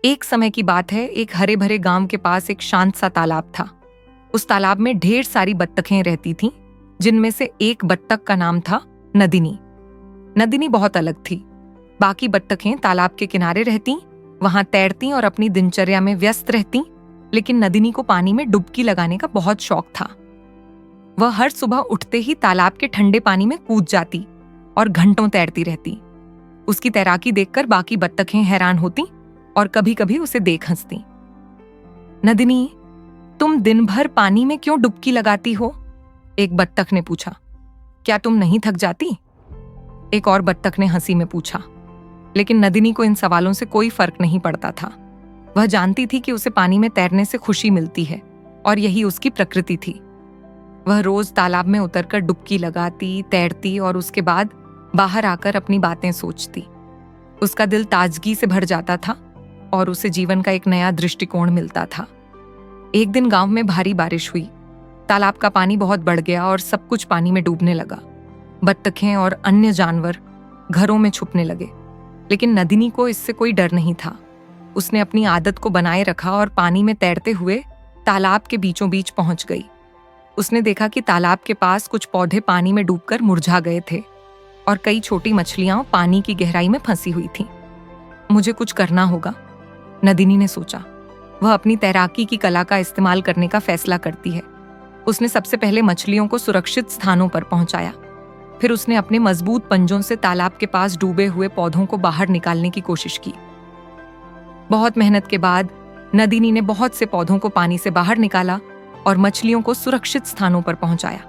एक समय की बात है, एक हरे भरे गांव के पास एक शांत सा तालाब था। उस तालाब में ढेर सारी बत्तखें रहती थीं, जिनमें से एक बत्तख का नाम था नदिनी। नदिनी बहुत अलग थी। बाकी बत्तखें तालाब के किनारे रहती, वहां तैरती और अपनी दिनचर्या में व्यस्त रहती, लेकिन नदिनी को पानी में डुबकी लगाने का बहुत शौक था। वह हर सुबह उठते ही तालाब के ठंडे पानी में कूद जाती और घंटों तैरती रहती। उसकी तैराकी देखकर बाकी बत्तखें हैरान होती और कभी कभी उसे देख हंसती। नदिनी, तुम दिन भर पानी में क्यों डुबकी लगाती हो? एक बत्तख ने पूछा। क्या तुम नहीं थक जाती? एक और बत्तख ने हंसी में पूछा। लेकिन नदिनी को इन सवालों से कोई फर्क नहीं पड़ता था। वह जानती थी कि उसे पानी में तैरने से खुशी मिलती है और यही उसकी प्रकृति थी। वह रोज तालाब में उतरकर डुबकी लगाती, तैरती और उसके बाद बाहर आकर अपनी बातें सोचती। उसका दिल ताजगी से भर जाता था और उसे जीवन का एक नया दृष्टिकोण मिलता था। एक दिन गांव में भारी बारिश हुई। तालाब का पानी बहुत बढ़ गया और सब कुछ पानी में डूबने लगा। बत्तखें और अन्य जानवर घरों में छुपने लगे, लेकिन नदिनी को इससे कोई डर नहीं था। उसने अपनी आदत को बनाए रखा और पानी में तैरते हुए तालाब के बीचों बीच पहुंच गई। उसने देखा कि तालाब के पास कुछ पौधे पानी में डूबकर मुरझा गए थे और कई छोटी मछलियां पानी की गहराई में फंसी हुई थीं। मुझे कुछ करना होगा, नदिनी ने सोचा। वह अपनी तैराकी की कला का इस्तेमाल करने का फैसला करती है। उसने सबसे पहले मछलियों को सुरक्षित स्थानों पर पहुंचाया। फिर उसने अपने मजबूत पंजों से तालाब के पास डूबे हुए पौधों को बाहर निकालने की कोशिश की। बहुत मेहनत के बाद नदिनी ने बहुत से पौधों को पानी से बाहर निकाला और मछलियों को सुरक्षित स्थानों पर पहुंचाया।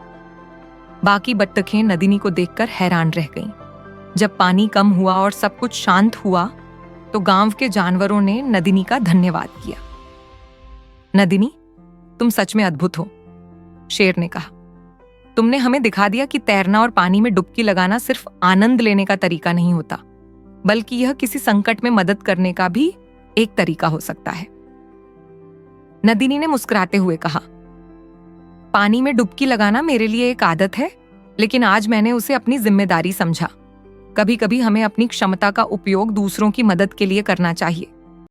बाकी बत्तखें नदिनी को देखकर हैरान रह गईं। जब पानी कम हुआ और सब कुछ शांत हुआ, तो गांव के जानवरों ने नदिनी का धन्यवाद किया। नदिनी, तुम सच में अद्भुत हो, शेर ने कहा। तुमने हमें दिखा दिया कि तैरना और पानी में डुबकी लगाना सिर्फ आनंद लेने का तरीका नहीं होता, बल्कि यह किसी संकट में मदद करने का भी एक तरीका हो सकता है। नदिनी ने मुस्कुराते हुए कहा, पानी में डुबकी लगाना मेरे लिए एक आदत है, लेकिन आज मैंने उसे अपनी जिम्मेदारी समझा। कभी कभी हमें अपनी क्षमता का उपयोग दूसरों की मदद के लिए करना चाहिए।